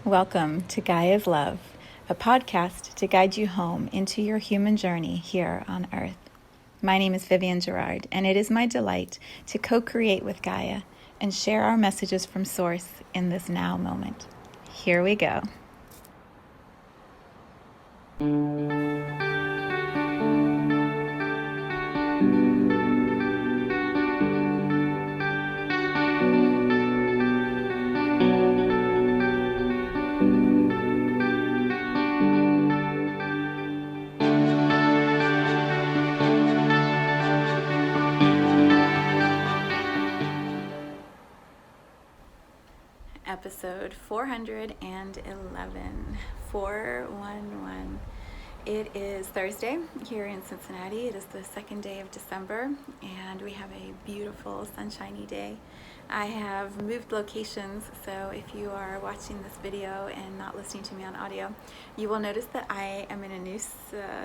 Welcome to Gaia's Love, a podcast to guide you home into your human journey here on Earth. My name is Vivienne Gerard, and it is my delight to co-create with Gaia and share our messages from Source in this now moment. Here we go. Episode 411, 411. It is Thursday here in Cincinnati. It is the second day of December, and we have a beautiful sunshiny day. I have moved locations, so if you are watching this video and not listening to me on audio, you will notice that I am in a new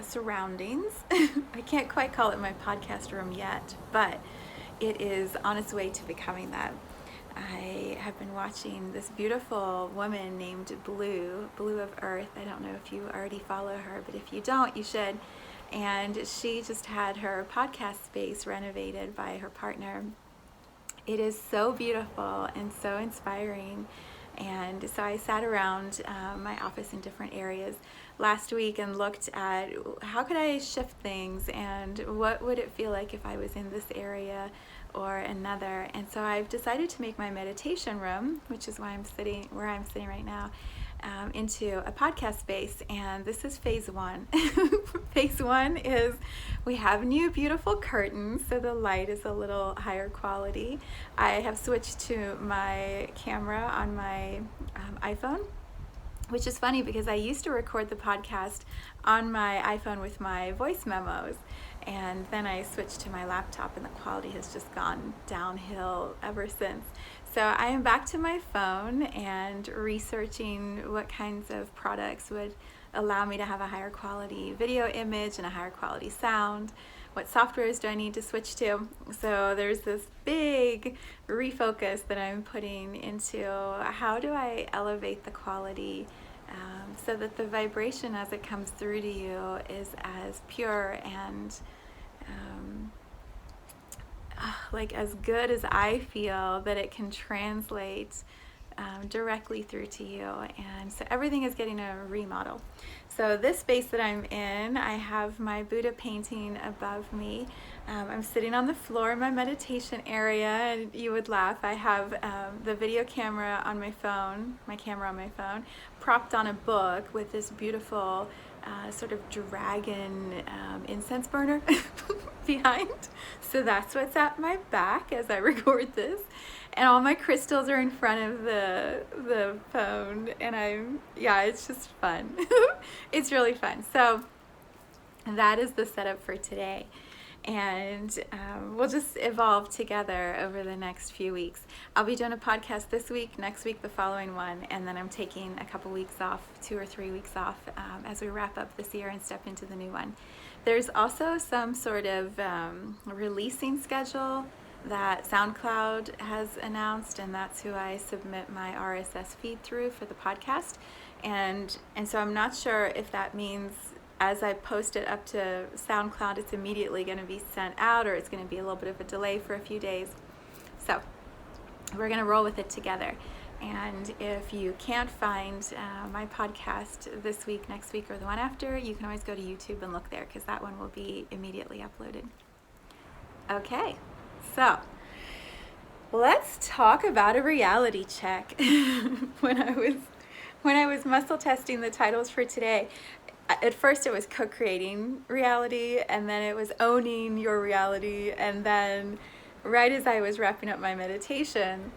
surroundings. I can't quite call it my podcast room yet, but it is on its way to becoming that. I have been watching this beautiful woman named Blue of Earth. I don't know if you already follow her, but if you don't, you should. And she just had her podcast space renovated by her partner. It is so beautiful and so inspiring. And so I sat around my office in different areas last week and looked at how could I shift things and what would it feel like if I was in this area or another. And so I've decided to make my meditation room, which is where I'm sitting right now, into a podcast space. And this is phase one. Phase one is we have new beautiful curtains, so the light is a little higher quality. I have switched to my camera on my iPhone, which is funny because I used to record the podcast on my iPhone with my voice memos, and then I switched to my laptop and the quality has just gone downhill ever since. So I am back to my phone and researching what kinds of products would allow me to have a higher quality video image and a higher quality sound. What softwares do I need to switch to? So there's this big refocus that I'm putting into how do I elevate the quality so that the vibration as it comes through to you is as pure and like as good as I feel that it can translate directly through to you. And so everything is getting a remodel. So this space that I'm in, I have my Buddha painting above me. I'm sitting on the floor in my meditation area, and you would laugh. I have the video camera on my phone, propped on a book with this beautiful sort of dragon incense burner behind. So that's what's at my back as I record this. And all my crystals are in front of the phone, and it's just fun. It's really fun. So that is the setup for today. And we'll just evolve together over the next few weeks. I'll be doing a podcast this week, next week the following one, and then I'm taking a couple weeks off, 2 or 3 weeks off as we wrap up this year and step into the new one. There's also some sort of releasing schedule that SoundCloud has announced, and that's who I submit my RSS feed through for the podcast. And so I'm not sure if that means as I post it up to SoundCloud, it's immediately going to be sent out, or it's going to be a little bit of a delay for a few days. So we're going to roll with it together. And if you can't find my podcast this week, next week, or the one after, you can always go to YouTube and look there, because that one will be immediately uploaded. Okay, so let's talk about a reality check. When I was muscle testing the titles for today, at first it was co-creating reality, and then it was owning your reality, and then right as I was wrapping up my meditation,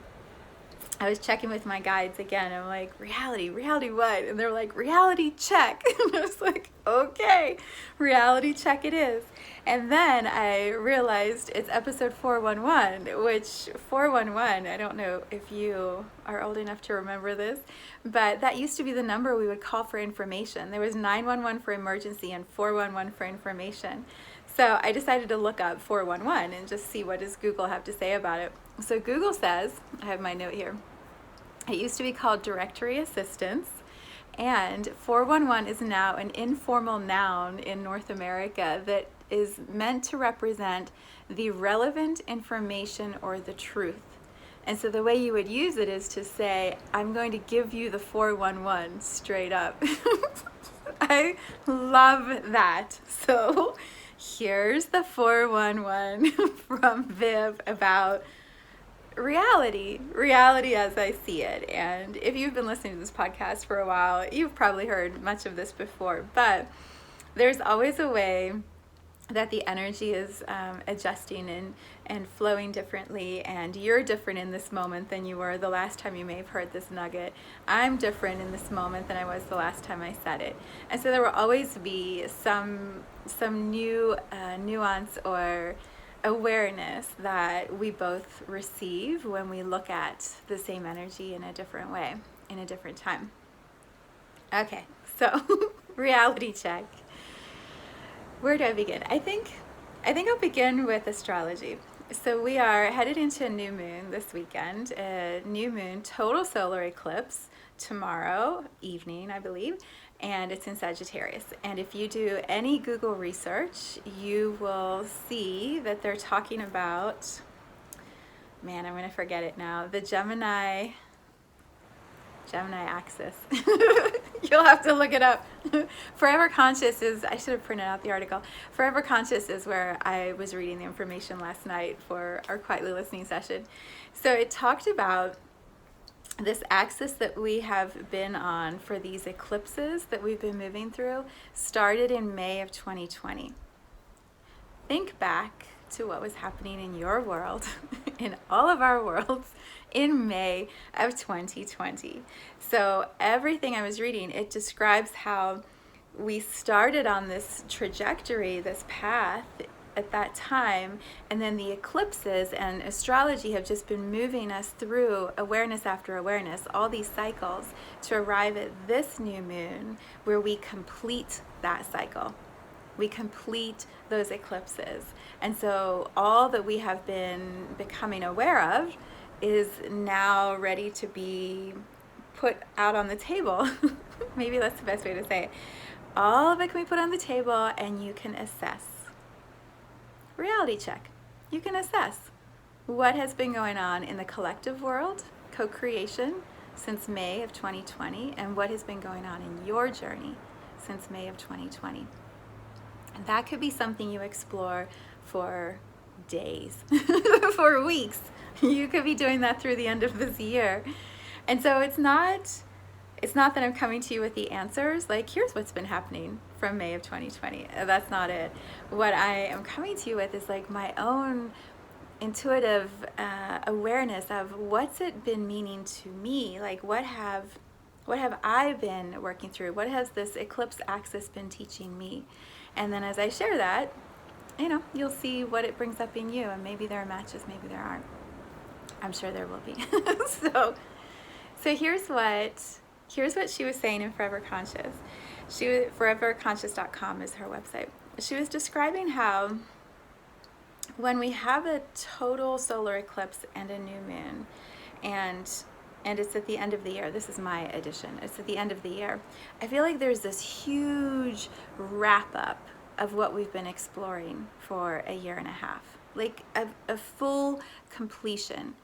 I was checking with my guides again. I'm like, reality what? And they're like, reality check. And I was like, okay, reality check it is. And then I realized it's episode 411, which 411, I don't know if you are old enough to remember this, but that used to be the number we would call for information. There was 911 for emergency and 411 for information. So I decided to look up 411 and just see what does Google have to say about it. So Google says, I have my note here, It used to be called directory assistance, and 411 is now an informal noun in North America that is meant to represent the relevant information or the truth. And so the way you would use it is to say, I'm going to give you the 411 straight up. I love that. So here's the 411 from Viv about reality as I see it. And if you've been listening to this podcast for a while, you've probably heard much of this before, but there's always a way that the energy is adjusting and flowing differently, and you're different in this moment than you were the last time you may have heard this nugget. I'm different in this moment than I was the last time I said it. And so there will always be some new nuance or awareness that we both receive when we look at the same energy in a different way, in a different time. Okay, so reality check. Where do I begin? I think I'll begin with astrology. So we are headed into a new moon this weekend, a new moon total solar eclipse tomorrow evening, I believe, and it's in Sagittarius. And if you do any Google research, you will see that they're talking about, man, I'm going to forget it now, the Gemini axis. You'll have to look it up. Forever Conscious is, I should have printed out the article. Forever Conscious is where I was reading the information last night for our quietly listening session. So it talked about this axis that we have been on for these eclipses that we've been moving through started in May of 2020. Think back to what was happening in your world, in all of our worlds, in May of 2020. So everything I was reading, it describes how we started on this trajectory, this path at that time, and then the eclipses and astrology have just been moving us through awareness after awareness, all these cycles, to arrive at this new moon where we complete that cycle. We complete those eclipses. And so all that we have been becoming aware of is now ready to be put out on the table. Maybe that's the best way to say it. All of it can be put on the table and you can assess. Reality check. You can assess what has been going on in the collective world, co-creation, since May of 2020, and what has been going on in your journey since May of 2020. And that could be something you explore for days, for weeks. You could be doing that through the end of this year. And so it's not that I'm coming to you with the answers, like here's what's been happening from May of 2020. That's not it. What I am coming to you with is like my own intuitive awareness of what's it been meaning to me. Like what have I been working through? What has this eclipse axis been teaching me? And then as I share that, you'll see what it brings up in you, and maybe there are matches, maybe there aren't. I'm sure there will be. So here's what she was saying in Forever Conscious. Foreverconscious.com is her website. She was describing how when we have a total solar eclipse and a new moon, and it's at the end of the year, this is my edition, it's at the end of the year, I feel like there's this huge wrap up of what we've been exploring for a year and a half, like a full completion.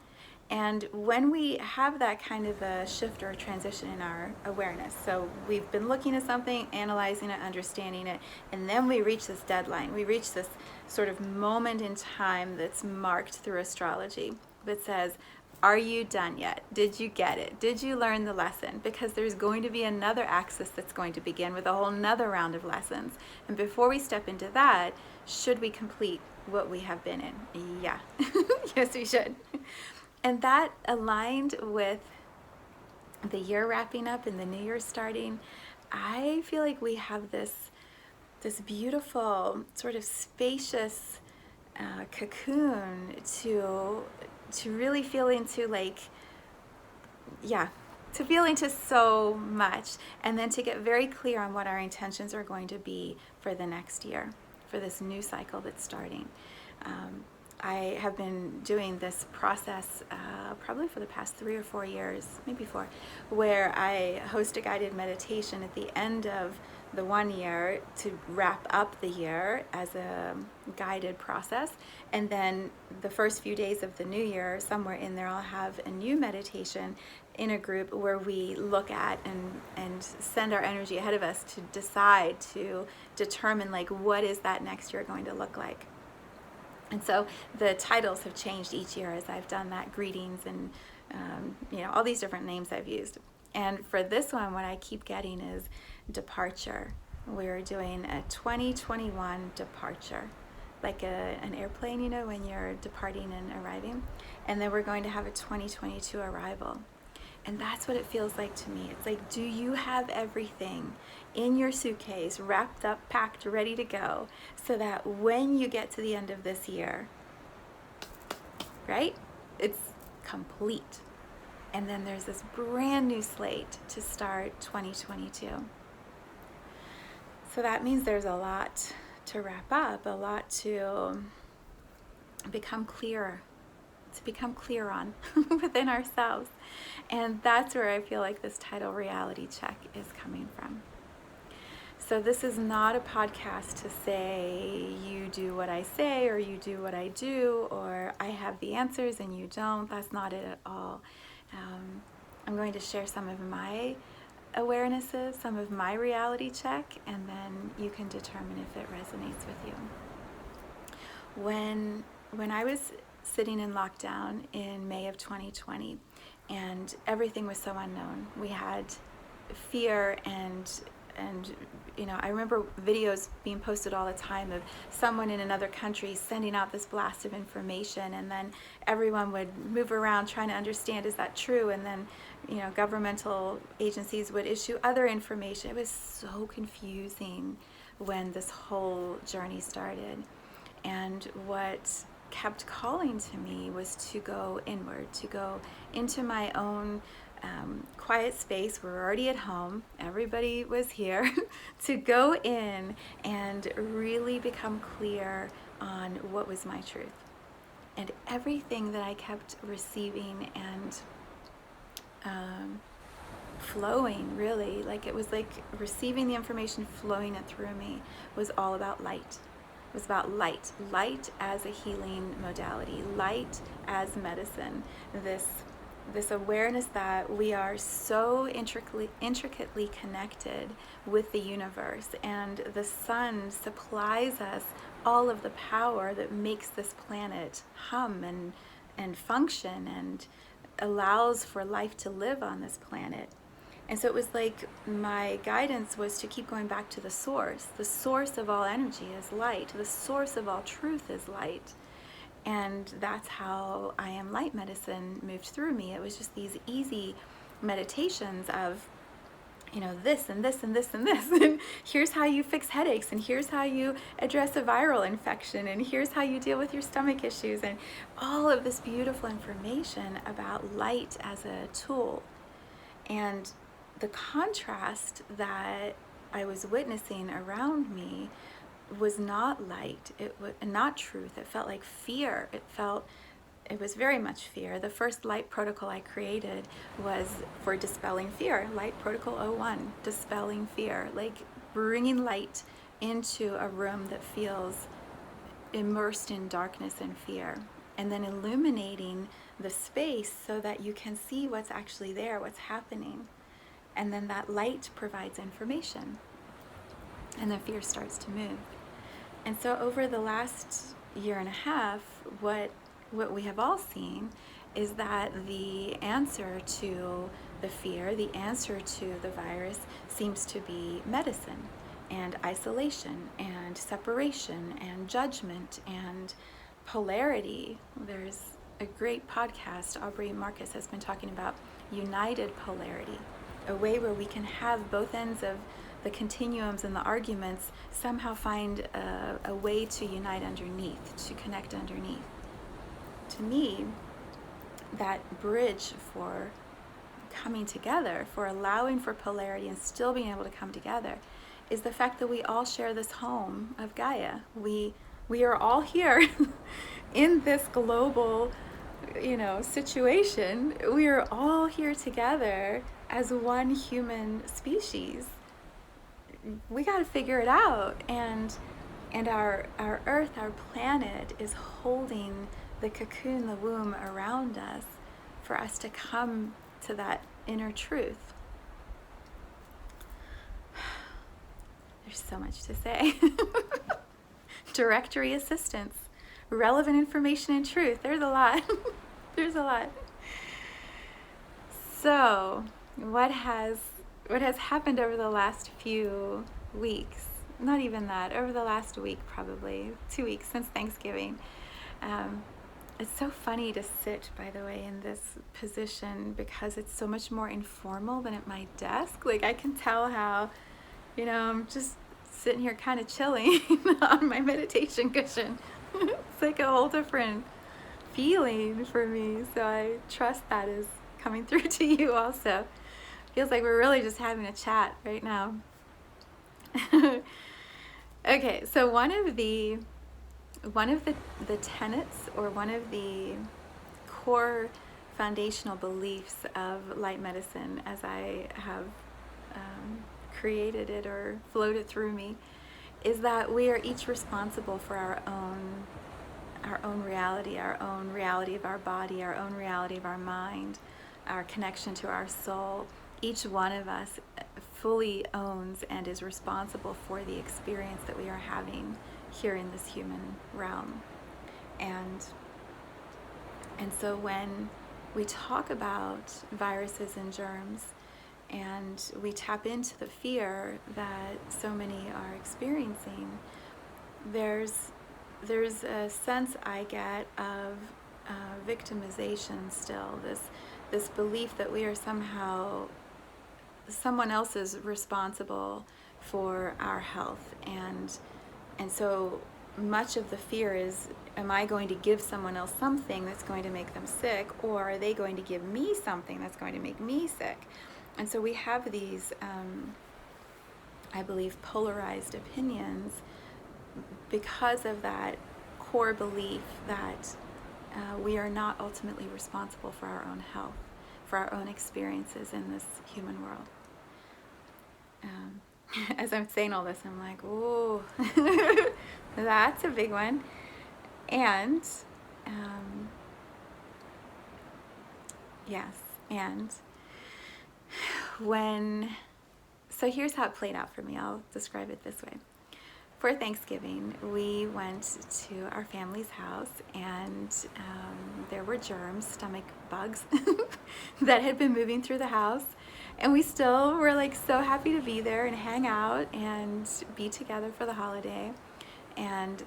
And when we have that kind of a shift or a transition in our awareness, so we've been looking at something, analyzing it, understanding it, and then we reach this deadline, we reach this sort of moment in time that's marked through astrology that says, are you done yet? Did you get it? Did you learn the lesson? Because there's going to be another axis that's going to begin with a whole nother round of lessons. And before we step into that, should we complete what we have been in? Yeah, yes we should. And that aligned with the year wrapping up and the new year starting. I feel like we have this beautiful sort of spacious cocoon to really feel into, to feel into so much, and then to get very clear on what our intentions are going to be for the next year, for this new cycle that's starting. I have been doing this process probably for the past 3 or 4 years, maybe 4, where I host a guided meditation at the end of the 1 year to wrap up the year as a guided process. And then the first few days of the new year, somewhere in there, I'll have a new meditation in a group where we look at and send our energy ahead of us to decide, to determine like what is that next year going to look like. And so the titles have changed each year as I've done that, greetings and all these different names I've used. And for this one, what I keep getting is departure. We're doing a 2021 departure, like an airplane, when you're departing and arriving. And then we're going to have a 2022 arrival. And that's what it feels like to me. It's like, do you have everything in your suitcase, wrapped up, packed, ready to go, so that when you get to the end of this year, right, it's complete. And then there's this brand new slate to start 2022. So that means there's a lot to wrap up, a lot to become clear on within ourselves. And that's where I feel like this title, Reality Check, is coming from. So this is not a podcast to say you do what I say or you do what I do or I have the answers and you don't. That's not it at all. I'm going to share some of my awarenesses, some of my reality check, and then you can determine if it resonates with you. When I was sitting in lockdown in May of 2020 and everything was so unknown, we had fear and I remember videos being posted all the time of someone in another country sending out this blast of information, and then everyone would move around trying to understand, is that true? And then governmental agencies would issue other information. It was so confusing when this whole journey started. And what kept calling to me was to go inward, to go into my own quiet space. We're already at home, everybody was here, to go in and really become clear on what was my truth. And everything that I kept receiving and flowing, really, like it was like receiving the information, flowing it through me, was all about light. It was about light as a healing modality, light as medicine, this awareness that we are so intricately connected with the universe, and the sun supplies us all of the power that makes this planet hum and function and allows for life to live on this planet. And so it was like my guidance was to keep going back to the source. The source of all energy is light. The source of all truth is light. And that's how I Am Light medicine moved through me. It was just these easy meditations of, this and this and this and this. And here's how you fix headaches. And here's how you address a viral infection. And here's how you deal with your stomach issues. And all of this beautiful information about light as a tool. And the contrast that I was witnessing around me was not light, it was not truth. It felt like fear. It was very much fear. The first light protocol I created was for dispelling fear. Light Protocol 01, dispelling fear, like bringing light into a room that feels immersed in darkness and fear, and then illuminating the space so that you can see what's actually there, what's happening. And then that light provides information, and the fear starts to move. And so over the last year and a half, what we have all seen is that the answer to the fear, the answer to the virus, seems to be medicine and isolation and separation and judgment and polarity. There's a great podcast, Aubrey Marcus has been talking about united polarity, a way where we can have both ends of the continuums and the arguments somehow find a way to unite underneath, to connect underneath. To me, that bridge for coming together, for allowing for polarity and still being able to come together, is the fact that we all share this home of Gaia. We we are all here in this global, situation. We are all here together as one human species. We got to figure it out, and our earth, our planet, is holding the cocoon, the womb around us for us to come to that inner truth. There's so much to say. Directory assistance, relevant information and truth. There's a lot. There's a lot. So, what has happened over the last few weeks? Not even that. Over the last week, probably 2 weeks since Thanksgiving. It's so funny to sit, by the way, in this position because it's so much more informal than at my desk. Like, I can tell how, I'm just sitting here kind of chilling on my meditation cushion. It's like a whole different feeling for me. So I trust that is coming through to you also. Feels like we're really just having a chat right now. Okay, so one of the tenets, or one of the core foundational beliefs of light medicine, as I have created it or floated through me, is that we are each responsible for our own reality of our body, our own reality of our mind, our connection to our soul. Each one of us fully owns and is responsible for the experience that we are having here in this human realm. And so when we talk about viruses and germs, and we tap into the fear that so many are experiencing, there's a sense I get of victimization still, this belief that we are somehow someone else is responsible for our health, and so much of the fear is, am I going to give someone else something that's going to make them sick, or are they going to give me something that's going to make me sick? And so we have these, I believe, polarized opinions because of that core belief that we are not ultimately responsible for our own health, for our own experiences in this human world. As I'm saying all this, I'm like, ooh, that's a big one. And yes, and so here's how it played out for me. I'll describe it this way. For Thanksgiving, we went to our family's house, and there were germs, stomach bugs, that had been moving through the house. And we still were like so happy to be there and hang out and be together for the holiday. And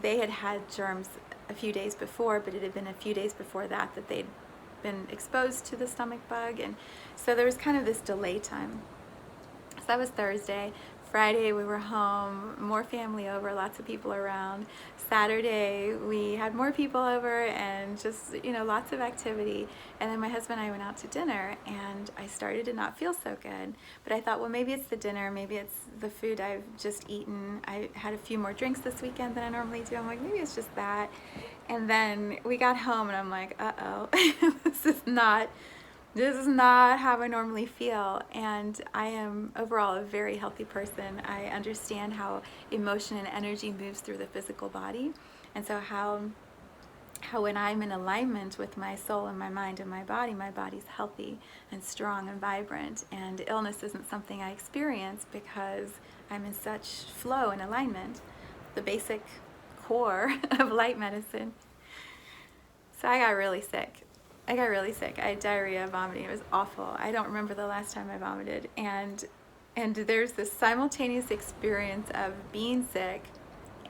they had germs a few days before, but it had been a few days before that they'd been exposed to the stomach bug. And so there was kind of this delay time. So that was Thursday. Friday we were home, more family over, lots of people around. Saturday we had more people over and just, lots of activity. And then my husband and I went out to dinner, and I started to not feel so good. But I thought, well, maybe it's the dinner, maybe it's the food I've just eaten. I had a few more drinks this weekend than I normally do. I'm like, maybe it's just that. And then we got home and I'm like, uh-oh, this is not how I normally feel. And I am overall a very healthy person. I understand how emotion and energy moves through the physical body. And so how when I'm in alignment with my soul and my mind and my body's healthy and strong and vibrant. And illness isn't something I experience because I'm in such flow and alignment, the basic core of light medicine. So I got really sick. I had diarrhea, vomiting. It was awful. I don't remember the last time I vomited. And there's this simultaneous experience of being sick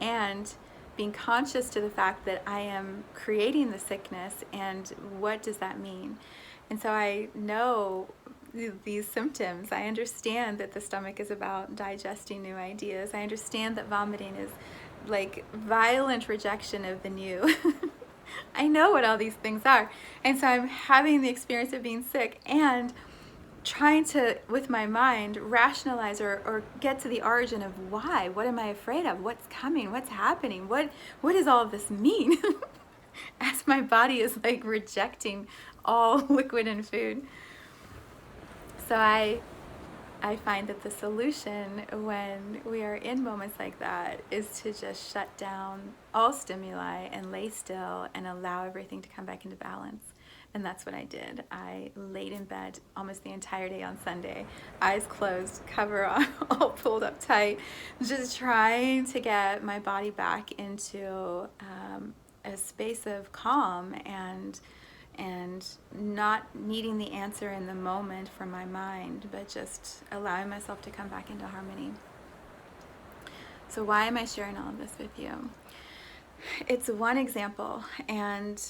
and being conscious to the fact that I am creating the sickness, and what does that mean? And so I know these symptoms. I understand that the stomach is about digesting new ideas. I understand that vomiting is like violent rejection of the new. I know what all these things are. And so I'm having the experience of being sick, and trying to, with my mind, rationalize or get to the origin of why. What am I afraid of? What's coming? What's happening? What does all of this mean? As my body is like rejecting all liquid and food. So I find that the solution when we are in moments like that is to just shut down all stimuli and lay still and allow everything to come back into balance. And that's what I did. I laid in bed almost the entire day on Sunday, eyes closed, cover on, all pulled up tight, just trying to get my body back into a space of calm and not needing the answer in the moment from my mind, but just allowing myself to come back into harmony. So why am I sharing all of this with you? It's one example, and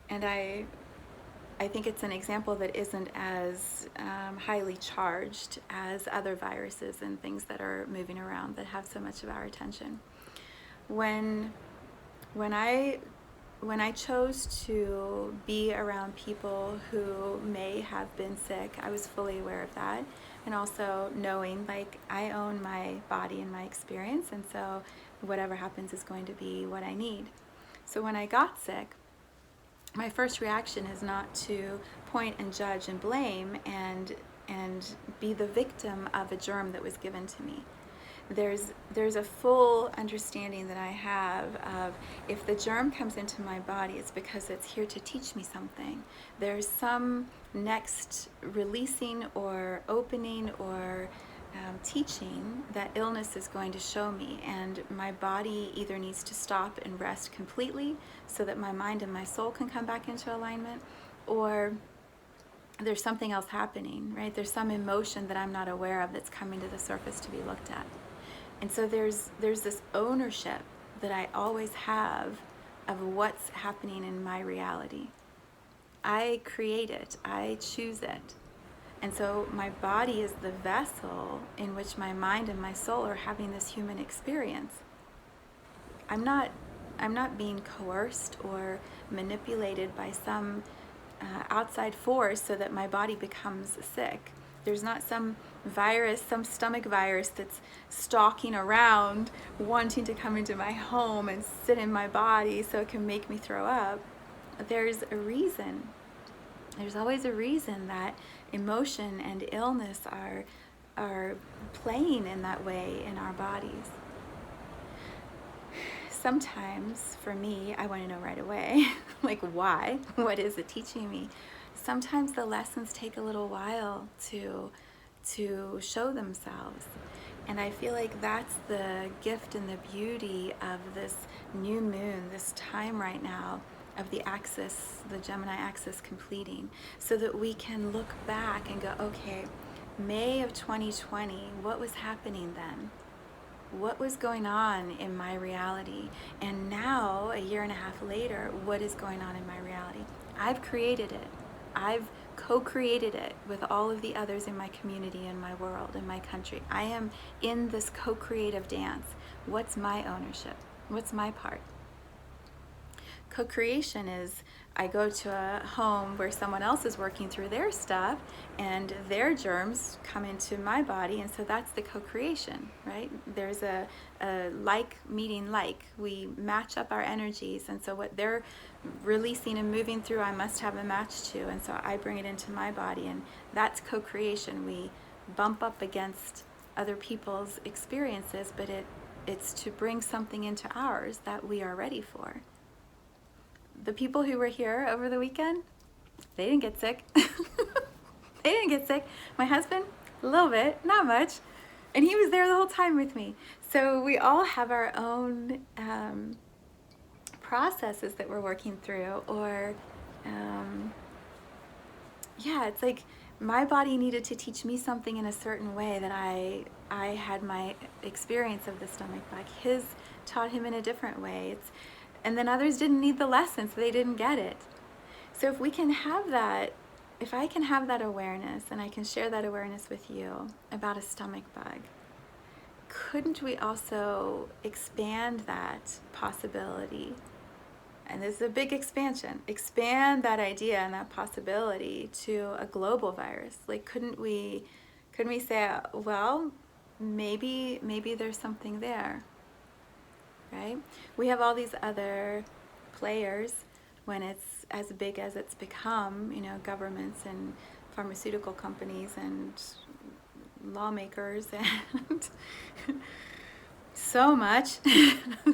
I think it's an example that isn't as highly charged as other viruses and things that are moving around that have so much of our attention. When I chose to be around people who may have been sick, I was fully aware of that, and also knowing like I own my body and my experience, and so whatever happens is going to be what I need. So when I got sick, my first reaction is not to point and judge and blame and be the victim of a germ that was given to me. There's a full understanding that I have of, if the germ comes into my body, it's because it's here to teach me something. There's some next releasing or opening or teaching that illness is going to show me, and my body either needs to stop and rest completely so that my mind and my soul can come back into alignment, or there's something else happening, right? There's some emotion that I'm not aware of that's coming to the surface to be looked at. And so there's this ownership that I always have of what's happening in my reality. I create it, I choose it. And so my body is the vessel in which my mind and my soul are having this human experience. I'm not being coerced or manipulated by some outside force so that my body becomes sick. There's not some virus, some stomach virus that's stalking around wanting to come into my home and sit in my body so it can make me throw up. There's a reason. There's always a reason that emotion and illness are playing in that way in our bodies. Sometimes, for me, I want to know right away, like why? What is it teaching me? Sometimes the lessons take a little while to show themselves. And I feel like that's the gift and the beauty of this new moon, this time right now, of the axis, the Gemini axis completing, so that we can look back and go, okay, May of 2020, what was happening then? What was going on in my reality? And now, a year and a half later, what is going on in my reality? I've created it. I've co-created it with all of the others in my community, in my world, in my country. I am in this co-creative dance. What's my ownership? What's my part? Co-creation is, I go to a home where someone else is working through their stuff and their germs come into my body, and so that's the co-creation, right? There's a like meeting like. We match up our energies, and so what they're releasing and moving through, I must have a match to, and so I bring it into my body, and that's co-creation. We bump up against other people's experiences, but it's to bring something into ours that we are ready for. The people who were here over the weekend, they didn't get sick. They didn't get sick. My husband, a little bit, not much. And he was there the whole time with me. So we all have our own processes that we're working through. Or, it's like my body needed to teach me something in a certain way that I had my experience of the stomach bug. His taught him in a different way. And then others didn't need the lesson, so they didn't get it. So if we can have that, if I can have that awareness, and I can share that awareness with you about a stomach bug, couldn't we also expand that possibility and this is a big expansion, expand that idea and that possibility to a global virus. Like, couldn't we say, well, maybe there's something there, right? We have all these other players when it's as big as it's become, you know, governments and pharmaceutical companies and lawmakers and so much.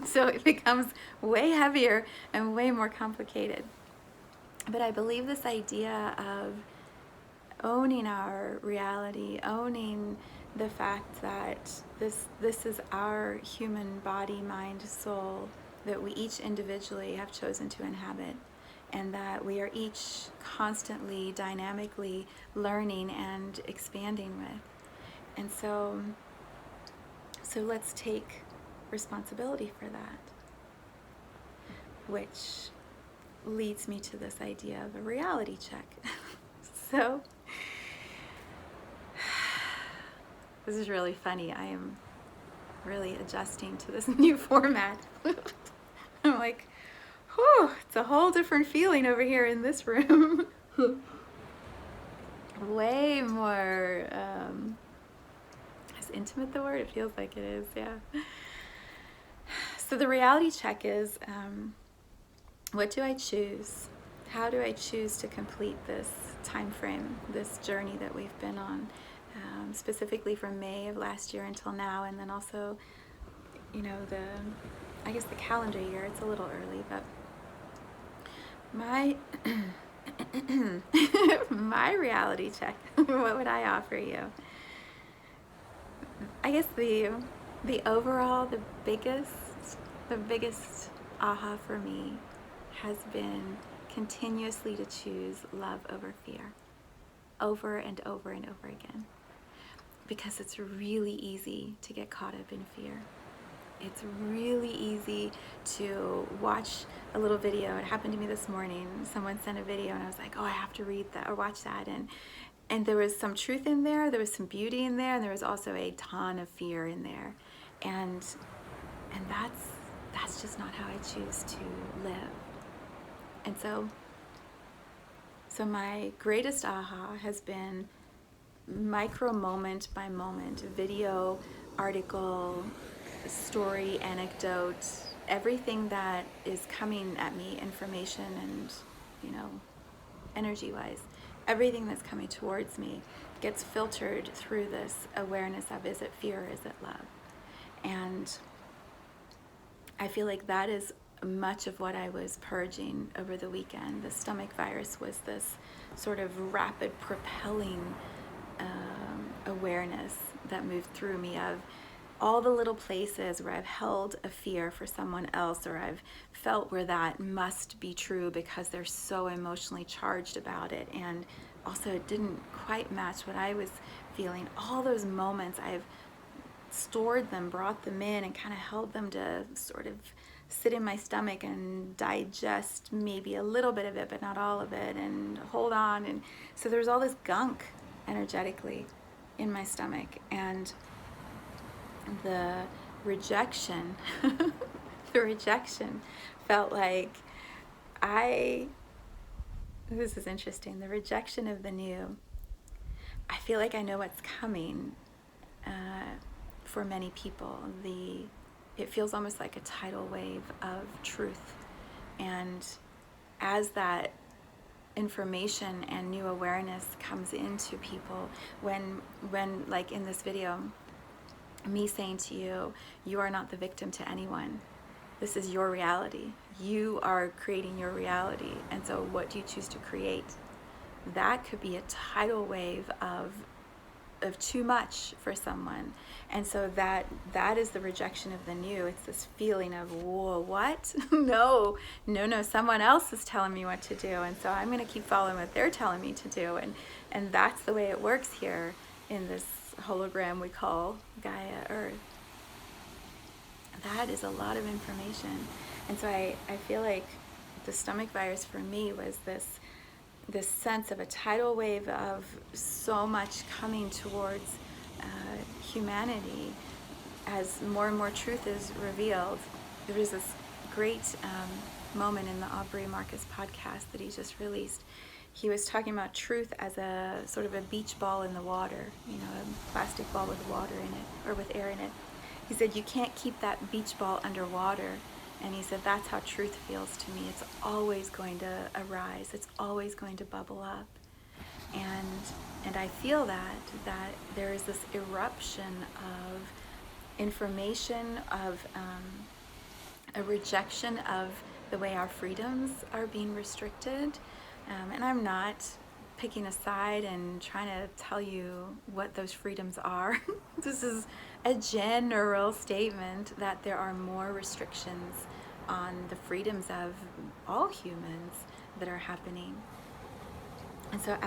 So it becomes way heavier and way more complicated. But I believe this idea of owning our reality, owning the fact that this is our human body, mind, soul that we each individually have chosen to inhabit, and that we are each constantly, dynamically learning and expanding with. And so let's take responsibility for that, which leads me to this idea of a reality check. So this is really funny. I am really adjusting to this new format. I'm like, whew, it's a whole different feeling over here in this room. Way more, is intimate the word? It feels like it is, yeah. So the reality check is, what do I choose? How do I choose to complete this time frame, this journey that we've been on, specifically from May of last year until now, and then also, you know, I guess the calendar year, it's a little early, but my my reality check, what would I offer you? I guess the overall, the biggest aha for me has been continuously to choose love over fear, over and over and over again, because it's really easy to get caught up in fear. It's really easy to watch a little video. It happened to me this morning. Someone sent a video and I was like, oh, I have to read that or watch that. And there was some truth in there, there was some beauty in there, and there was also a ton of fear in there. And that's just not how I choose to live. And so my greatest aha has been micro moment by moment, video, article, story, anecdote, everything that is coming at me, information and, you know, energy-wise, everything that's coming towards me gets filtered through this awareness of, is it fear or is it love? And I feel like that is much of what I was purging over the weekend. The stomach virus was this sort of rapid propelling awareness that moved through me of all the little places where I've held a fear for someone else, or I've felt where that must be true because they're so emotionally charged about it, and also it didn't quite match what I was feeling. All those moments, I've stored them, brought them in, and kind of held them to sort of sit in my stomach and digest maybe a little bit of it, but not all of it, and hold on. And so there's all this gunk energetically in my stomach, and the rejection felt like this is interesting, the rejection of the new. I feel like I know what's coming for many people. It feels almost like a tidal wave of truth, and as that information and new awareness comes into people, when like in this video, me saying to you, you are not the victim to anyone. This is your reality. You are creating your reality. And so what do you choose to create? That could be a tidal wave of too much for someone. And so that is the rejection of the new. It's this feeling of, whoa, what? No, someone else is telling me what to do. And so I'm going to keep following what they're telling me to do. And that's the way it works here in this hologram we call Gaia Earth. That is a lot of information. And so I feel like the stomach virus for me was this sense of a tidal wave of so much coming towards humanity as more and more truth is revealed. There was this great moment in the Aubrey Marcus podcast that he just released. He was talking about truth as a sort of a beach ball in the water, a plastic ball with water in it, or with air in it. He said, you can't keep that beach ball underwater. And he said, that's how truth feels to me. It's always going to arise. It's always going to bubble up. And I feel that there is this eruption of information, of a rejection of the way our freedoms are being restricted. And I'm not picking a side and trying to tell you what those freedoms are. This is a general statement that there are more restrictions on the freedoms of all humans that are happening. And so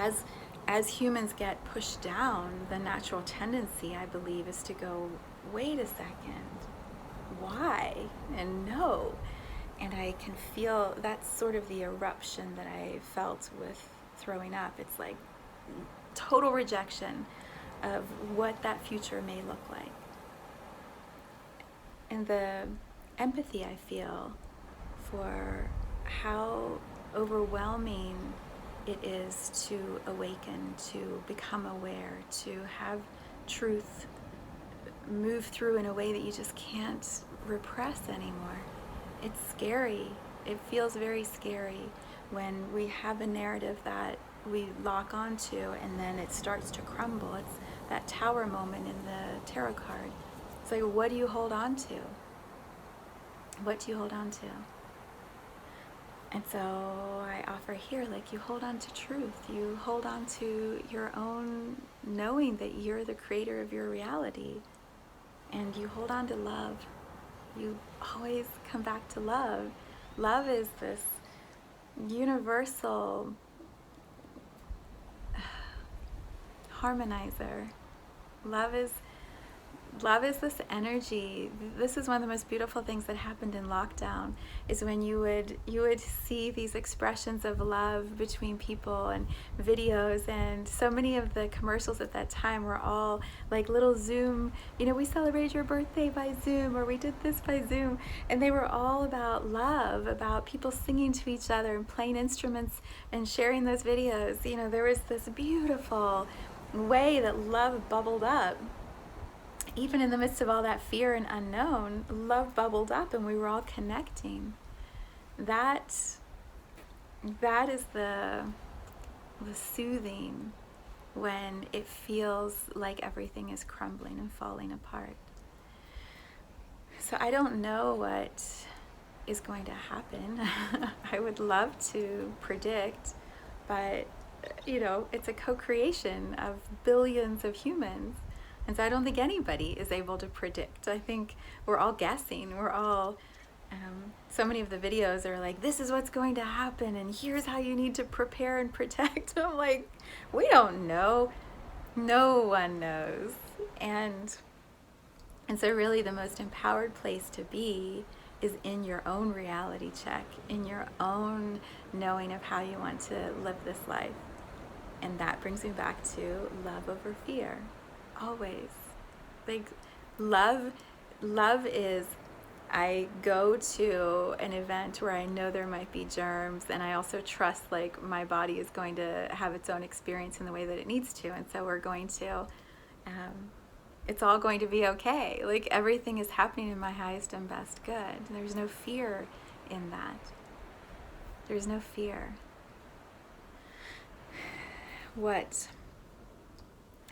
as humans get pushed down, the natural tendency, I believe, is to go, wait a second, why? And no. And I can feel that's sort of the eruption that I felt with throwing up. It's like total rejection of what that future may look like. And the empathy I feel for how overwhelming it is to awaken, to become aware, to have truth move through in a way that you just can't repress anymore. It's scary. It feels very scary when we have a narrative that we lock onto and then it starts to crumble. It's that tower moment in the tarot card. It's like, what do you hold on to? What do you hold on to? And so I offer here, like, you hold on to truth. You hold on to your own knowing that you're the creator of your reality. And you hold on to love. You always come back to love. Love is this universal harmonizer. Love is this energy. This is one of the most beautiful things that happened in lockdown, is when you would see these expressions of love between people and videos, and so many of the commercials at that time were all like little Zoom, we celebrated your birthday by Zoom, or we did this by Zoom, and they were all about love, about people singing to each other and playing instruments and sharing those videos. There was this beautiful way that love bubbled up. Even in the midst of all that fear and unknown, love bubbled up and we were all connecting. That is the soothing when it feels like everything is crumbling and falling apart. So I don't know what is going to happen. I would love to predict, but it's a co-creation of billions of humans. And so I don't think anybody is able to predict. I think we're all guessing. We're all, so many of the videos are like, this is what's going to happen, and here's how you need to prepare and protect. I'm like, we don't know. No one knows. And so really the most empowered place to be is in your own reality check, in your own knowing of how you want to live this life. And that brings me back to love over fear. Always. Like, love is, I go to an event where I know there might be germs, and I also trust like my body is going to have its own experience in the way that it needs to, and so we're going to it's all going to be okay. Like, everything is happening in my highest and best good. There's no fear in that. There's no fear. What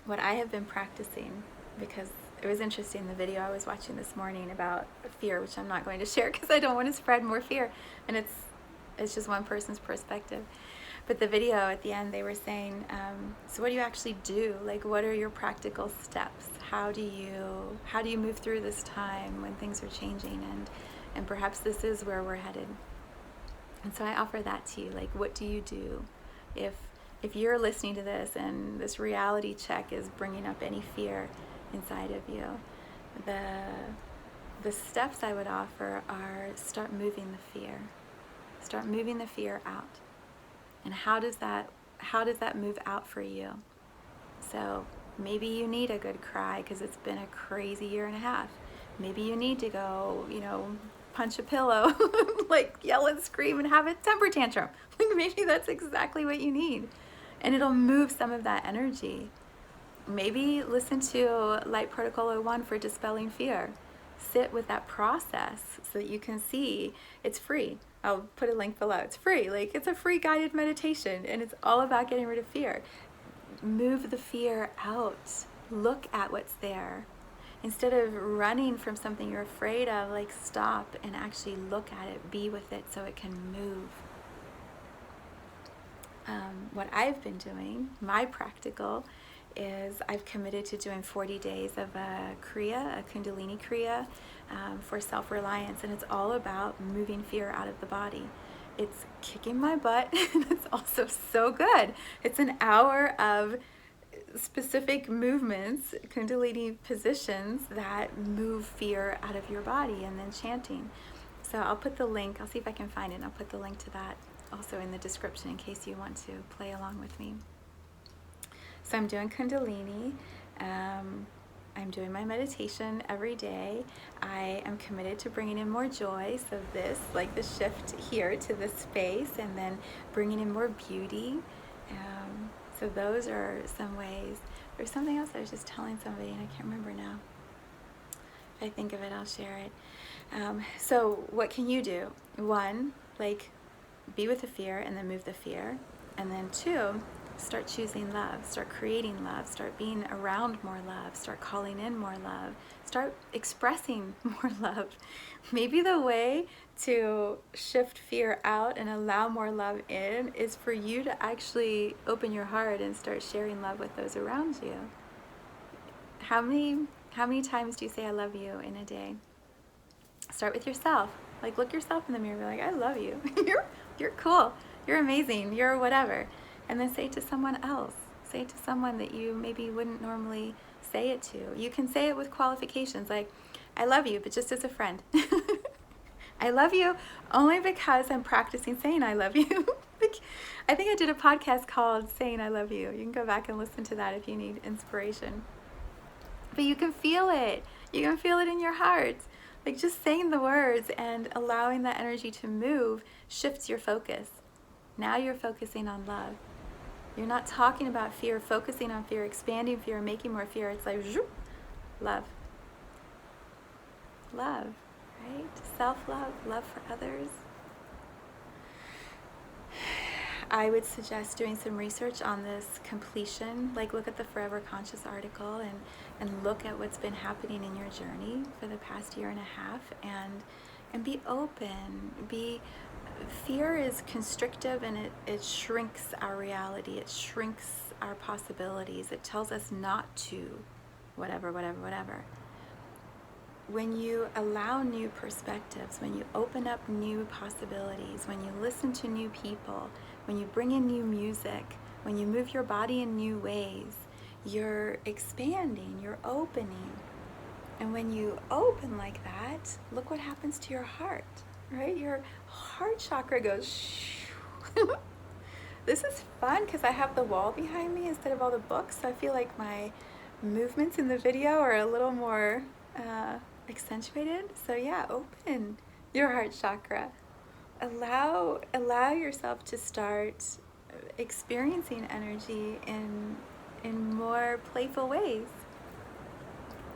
I have been practicing, because it was interesting, the video I was watching this morning about fear, which I'm not going to share because I don't want to spread more fear, and it's just one person's perspective. But the video at the end, they were saying, so what do you actually do? Like, what are your practical steps? How do you move through this time when things are changing, and perhaps this is where we're headed? And so I offer that to you. Like, what do you do if you're listening to this and this reality check is bringing up any fear inside of you? The steps I would offer are, start moving the fear. Start moving the fear out. And how does that move out for you? So maybe you need a good cry because it's been a crazy year and a half. Maybe you need to go, punch a pillow, like yell and scream and have a temper tantrum. Like maybe that's exactly what you need. And it'll move some of that energy. Maybe listen to Light Protocol 01 for dispelling fear. Sit with that process so that you can see it's free. I'll put a link below. It's free. Like it's a free guided meditation, and it's all about getting rid of fear. Move the fear out. Look at what's there. Instead of running from something you're afraid of, like stop and actually look at it, be with it so it can move. What I've been doing, my practical, is I've committed to doing 40 days of a Kriya, a Kundalini Kriya, for self-reliance, and it's all about moving fear out of the body. It's kicking my butt, and it's also so good. It's an hour of specific movements, Kundalini positions that move fear out of your body, and then chanting. So I'll put the link, I'll see if I can find it, and I'll put the link to that also in the description in case you want to play along with me. So I'm doing Kundalini. I'm doing my meditation every day. I am committed to bringing in more joy. So this, like the shift here to this space, and then bringing in more beauty. So those are some ways. There's something else I was just telling somebody and I can't remember now. If I think of it, I'll share it. So what can you do? One, like be with the fear and then move the fear. And then two, start choosing love, start creating love, start being around more love, start calling in more love, start expressing more love. Maybe the way to shift fear out and allow more love in is for you to actually open your heart and start sharing love with those around you. How many times do you say I love you in a day? Start with yourself. Like look yourself in the mirror and be like, I love you. You're cool. You're amazing. You're whatever. And then say it to someone else. Say it to someone that you maybe wouldn't normally say it to. You can say it with qualifications like, I love you, but just as a friend. I love you only because I'm practicing saying I love you. I think I did a podcast called Saying I Love You. You can go back and listen to that if you need inspiration. But you can feel it. You can feel it in your heart. Like just saying the words and allowing that energy to move shifts your focus. Now you're focusing on love. You're not talking about fear, focusing on fear, expanding fear, making more fear. It's like, zoop, love. Love, right? Self-love, love for others. I would suggest doing some research on this completion. Like look at the Forever Conscious article and look at what's been happening in your journey for the past year and a half, and be open. Fear is constrictive, and it shrinks our reality. It shrinks our possibilities. It tells us not to whatever. When you allow new perspectives, when you open up new possibilities, when you listen to new people, when you bring in new music, when you move your body in new ways, you're expanding, you're opening. And when you open like that, look what happens to your heart, right? Your heart chakra goes shoo. This is fun because I have the wall behind me instead of all the books. So I feel like my movements in the video are a little more accentuated. So yeah, open your heart chakra. Allow yourself to start experiencing energy in more playful ways.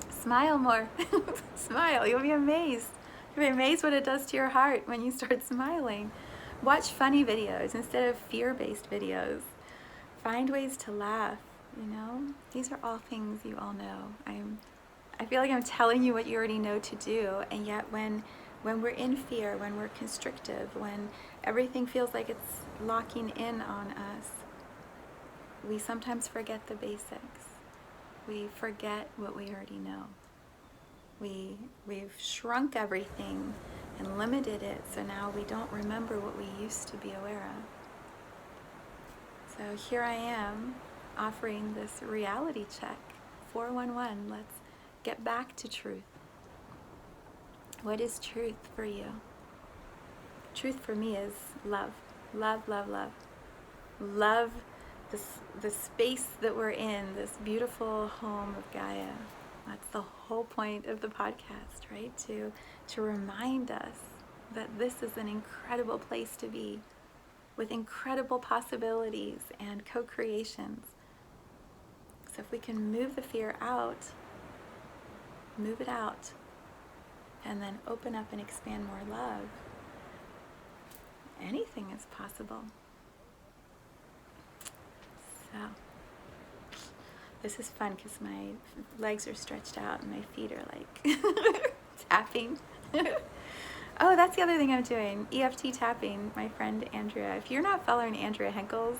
Smile more. Smile. You'll be amazed. You'll be amazed what it does to your heart when you start smiling. Watch funny videos instead of fear-based videos. Find ways to laugh, you know? These are all things you all know. I feel like I'm telling you what you already know to do, and yet when we're in fear, when we're constrictive, when everything feels like it's locking in on us, we sometimes forget the basics. We forget what we already know. We've shrunk everything and limited it, so now we don't remember what we used to be aware of. So here I am offering this reality check, 411. Let's get back to truth. What is truth for you? Truth for me is love. Love, love, love. Love the space that we're in, this beautiful home of Gaia. That's the whole point of the podcast, right? To remind us that this is an incredible place to be, with incredible possibilities and co-creations. So if we can move the fear out, move it out, and then open up and expand more love, anything is possible. So this is fun because my legs are stretched out and my feet are like tapping. Oh, that's the other thing I'm doing, EFT tapping. My friend Andrea, if you're not following Andrea Henkels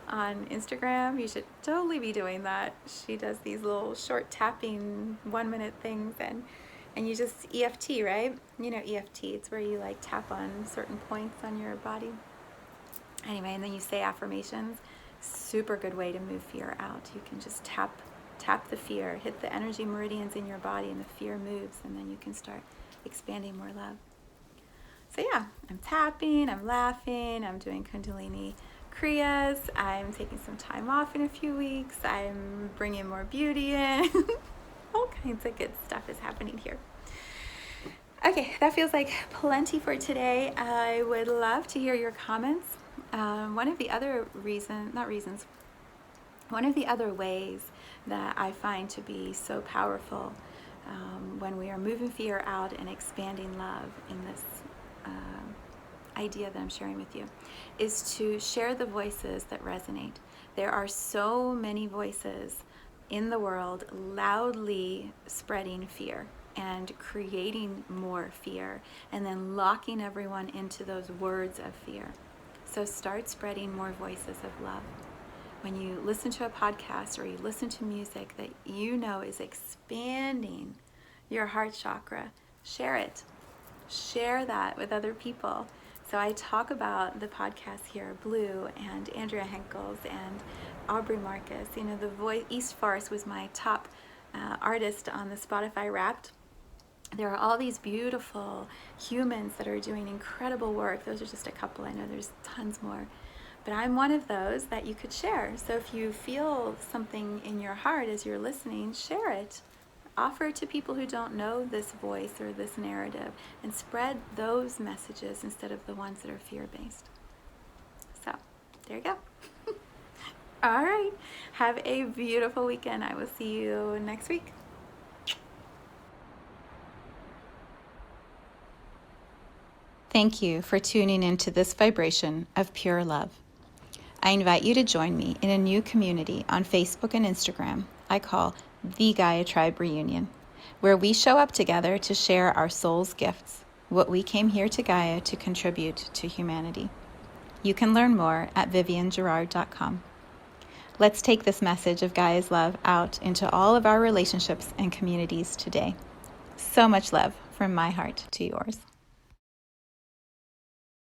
on Instagram, you should totally be doing that. She does these little short tapping 1-minute things, and you just EFT, right? You know EFT, it's where you like tap on certain points on your body. Anyway, and then you say affirmations. Super good way to move fear out. You can just tap the fear, hit the energy meridians in your body, and the fear moves, and then you can start expanding more love. So yeah, I'm tapping, I'm laughing, I'm doing Kundalini Kriyas, I'm taking some time off in a few weeks, I'm bringing more beauty in. All kinds of good stuff is happening here. Okay, that feels like plenty for today. I would love to hear your comments. One of the other ways that I find to be so powerful when we are moving fear out and expanding love in this idea that I'm sharing with you is to share the voices that resonate. There are so many voices in the world loudly spreading fear and creating more fear and then locking everyone into those words of fear. So start spreading more voices of love. When you listen to a podcast or you listen to music that you know is expanding your heart chakra, share it. Share that with other people. So I talk about the podcast here, Blue and Andrea Henkels and Aubrey Marcus. You know, the voice, East Farce was my top artist on the Spotify Wrapped. There are all these beautiful humans that are doing incredible work. Those are just a couple. I know there's tons more. But I'm one of those that you could share. So if you feel something in your heart as you're listening, share it. Offer it to people who don't know this voice or this narrative, and spread those messages instead of the ones that are fear-based. So there you go. All right. Have a beautiful weekend. I will see you next week. Thank you for tuning into this vibration of pure love. I invite you to join me in a new community on Facebook and Instagram I call the Gaia Tribe Reunion, where we show up together to share our soul's gifts, what we came here to Gaia to contribute to humanity. You can learn more at viviennegerard.com. Let's take this message of Gaia's love out into all of our relationships and communities today. So much love from my heart to yours.